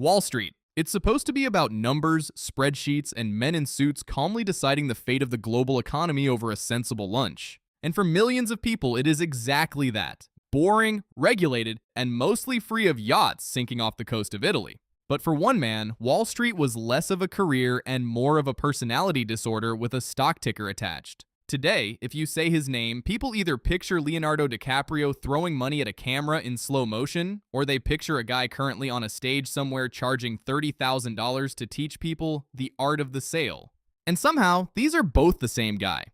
Wall Street. It's supposed to be about numbers, spreadsheets, and men in suits calmly deciding the fate of the global economy over a sensible lunch. And for millions of people, it is exactly that. Boring, regulated, and mostly free of yachts sinking off the coast of Italy. But for one man, Wall Street was less of a career and more of a personality disorder with a stock ticker attached. Today, if you say his name, people either picture Leonardo DiCaprio throwing money at a camera in slow motion, or they picture a guy currently on a stage somewhere charging $30,000 to teach people the art of the sale. And somehow, these are both the same guy.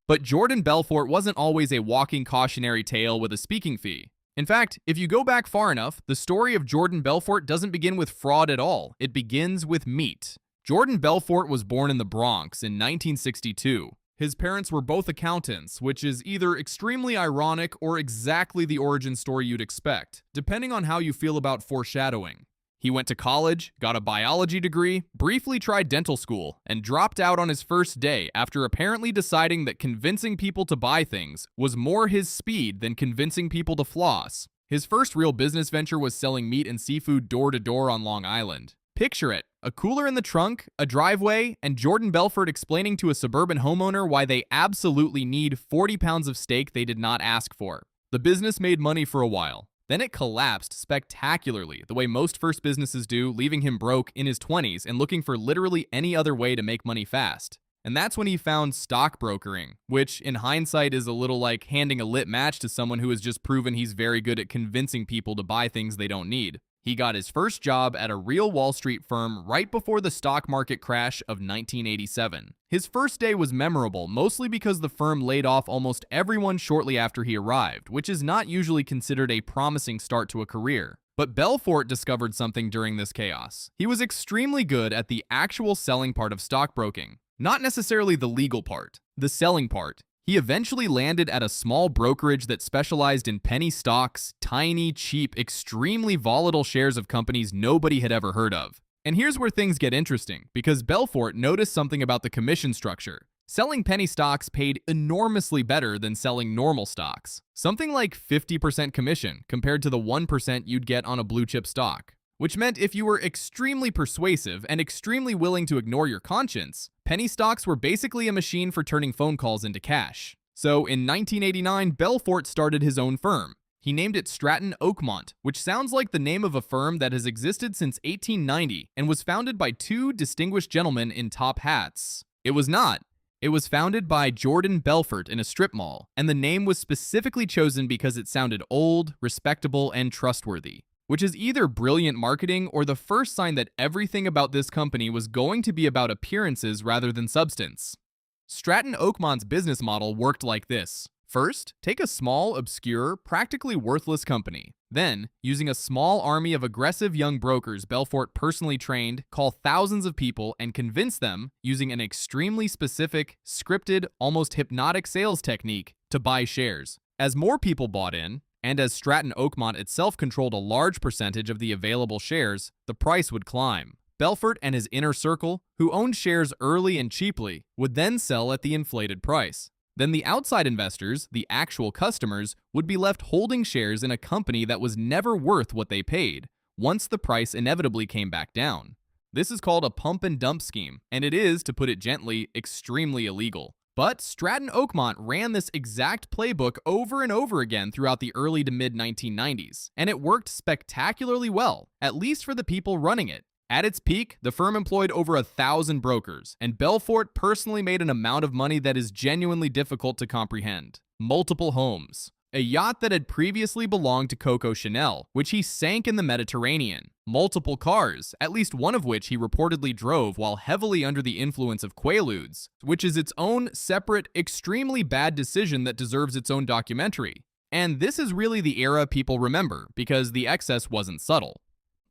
But Jordan Belfort wasn't always a walking cautionary tale with a speaking fee. In fact, if you go back far enough, the story of Jordan Belfort doesn't begin with fraud at all. It begins with meat. Jordan Belfort was born in the Bronx in 1962. His parents were both accountants, which is either extremely ironic or exactly the origin story you'd expect, depending on how you feel about foreshadowing. He went to college, got a biology degree, briefly tried dental school, and dropped out on his first day after apparently deciding that convincing people to buy things was more his speed than convincing people to floss. His first real business venture was selling meat and seafood door to door on Long Island. Picture it, a cooler in the trunk, a driveway, and Jordan Belfort explaining to a suburban homeowner why they absolutely need 40 pounds of steak they did not ask for. The business made money for a while. Then it collapsed spectacularly, the way most first businesses do, leaving him broke in his 20s and looking for literally any other way to make money fast. And that's when he found stockbrokering, which in hindsight is a little like handing a lit match to someone who has just proven he's very good at convincing people to buy things they don't need. He got his first job at a real Wall Street firm right before the stock market crash of 1987. His first day was memorable, mostly because the firm laid off almost everyone shortly after he arrived, which is not usually considered a promising start to a career. But Belfort discovered something during this chaos. He was extremely good at the actual selling part of stockbroking. Not necessarily the legal part, the selling part. He eventually landed at a small brokerage that specialized in penny stocks, tiny, cheap, extremely volatile shares of companies nobody had ever heard of. And here's where things get interesting, because Belfort noticed something about the commission structure. Selling penny stocks paid enormously better than selling normal stocks. Something like 50% commission compared to the 1% you'd get on a blue chip stock. Which meant if you were extremely persuasive and extremely willing to ignore your conscience, penny stocks were basically a machine for turning phone calls into cash. So in 1989, Belfort started his own firm. He named it Stratton Oakmont, which sounds like the name of a firm that has existed since 1890 and was founded by two distinguished gentlemen in top hats. It was not. It was founded by Jordan Belfort in a strip mall, and the name was specifically chosen because it sounded old, respectable, and trustworthy. Which is either brilliant marketing or the first sign that everything about this company was going to be about appearances rather than substance. Stratton Oakmont's business model worked like this. First, take a small, obscure, practically worthless company. Then, using a small army of aggressive young brokers Belfort personally trained, call thousands of people and convince them, using an extremely specific, scripted, almost hypnotic sales technique, to buy shares. As more people bought in, and as Stratton Oakmont itself controlled a large percentage of the available shares, the price would climb. Belfort and his inner circle, who owned shares early and cheaply, would then sell at the inflated price. Then the outside investors, the actual customers, would be left holding shares in a company that was never worth what they paid, once the price inevitably came back down. This is called a pump and dump scheme, and it is, to put it gently, extremely illegal. But Stratton Oakmont ran this exact playbook over and over again throughout the early to mid-1990s, and it worked spectacularly well, at least for the people running it. At its peak, the firm employed over 1,000 brokers, and Belfort personally made an amount of money that is genuinely difficult to comprehend. Multiple homes. A yacht that had previously belonged to Coco Chanel, which he sank in the Mediterranean. Multiple cars, at least one of which he reportedly drove while heavily under the influence of Quaaludes, which is its own separate, extremely bad decision that deserves its own documentary. And this is really the era people remember, because the excess wasn't subtle.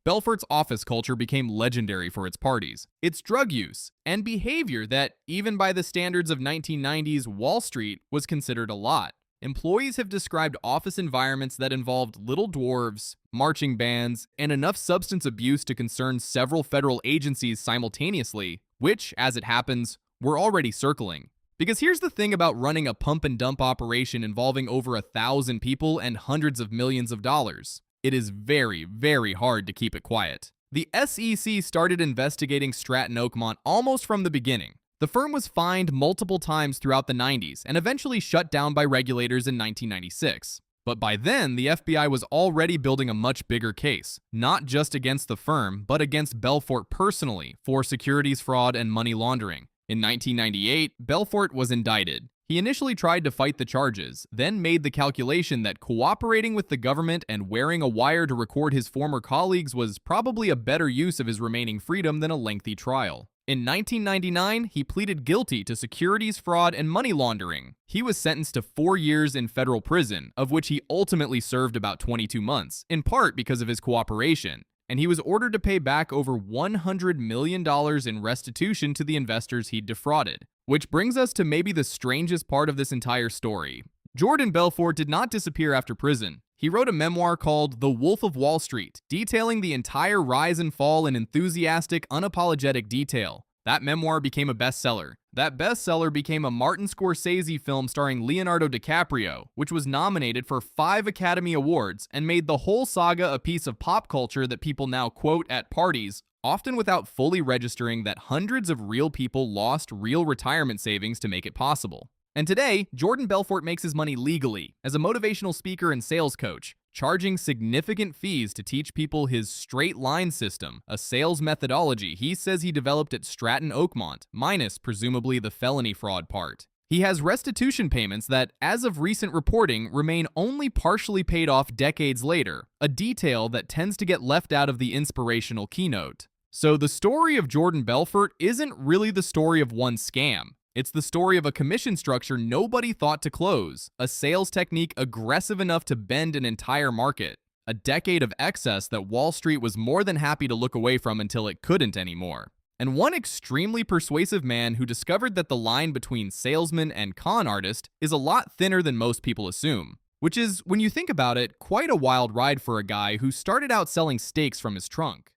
Belfort's office culture became legendary for its parties, its drug use, and behavior that, even by the standards of 1990s Wall Street, was considered a lot. Employees have described office environments that involved little dwarves, marching bands, and enough substance abuse to concern several federal agencies simultaneously, which, as it happens, we're already circling. Because here's the thing about running a pump and dump operation involving over 1,000 people and hundreds of millions of dollars. It is very, very hard to keep it quiet. The SEC started investigating Stratton Oakmont almost from the beginning. The firm was fined multiple times throughout the 90s and eventually shut down by regulators in 1996. But by then, the FBI was already building a much bigger case, not just against the firm, but against Belfort personally for securities fraud and money laundering. In 1998, Belfort was indicted. He initially tried to fight the charges, then made the calculation that cooperating with the government and wearing a wire to record his former colleagues was probably a better use of his remaining freedom than a lengthy trial. In 1999, he pleaded guilty to securities fraud and money laundering. He was sentenced to 4 years in federal prison, of which he ultimately served about 22 months, in part because of his cooperation. And he was ordered to pay back over $100 million in restitution to the investors he'd defrauded. Which brings us to maybe the strangest part of this entire story. Jordan Belfort did not disappear after prison. He wrote a memoir called The Wolf of Wall Street, detailing the entire rise and fall in enthusiastic, unapologetic detail. That memoir became a bestseller. That bestseller became a Martin Scorsese film starring Leonardo DiCaprio, which was nominated for 5 Academy Awards and made the whole saga a piece of pop culture that people now quote at parties, often without fully registering that hundreds of real people lost real retirement savings to make it possible. And today, Jordan Belfort makes his money legally as a motivational speaker and sales coach, charging significant fees to teach people his straight line system, a sales methodology he says he developed at Stratton Oakmont, minus presumably the felony fraud part. He has restitution payments that, as of recent reporting, remain only partially paid off decades later, a detail that tends to get left out of the inspirational keynote. So the story of Jordan Belfort isn't really the story of one scam. It's the story of a commission structure nobody thought to close, a sales technique aggressive enough to bend an entire market, a decade of excess that Wall Street was more than happy to look away from until it couldn't anymore, and one extremely persuasive man who discovered that the line between salesman and con artist is a lot thinner than most people assume, which is, when you think about it, quite a wild ride for a guy who started out selling steaks from his trunk.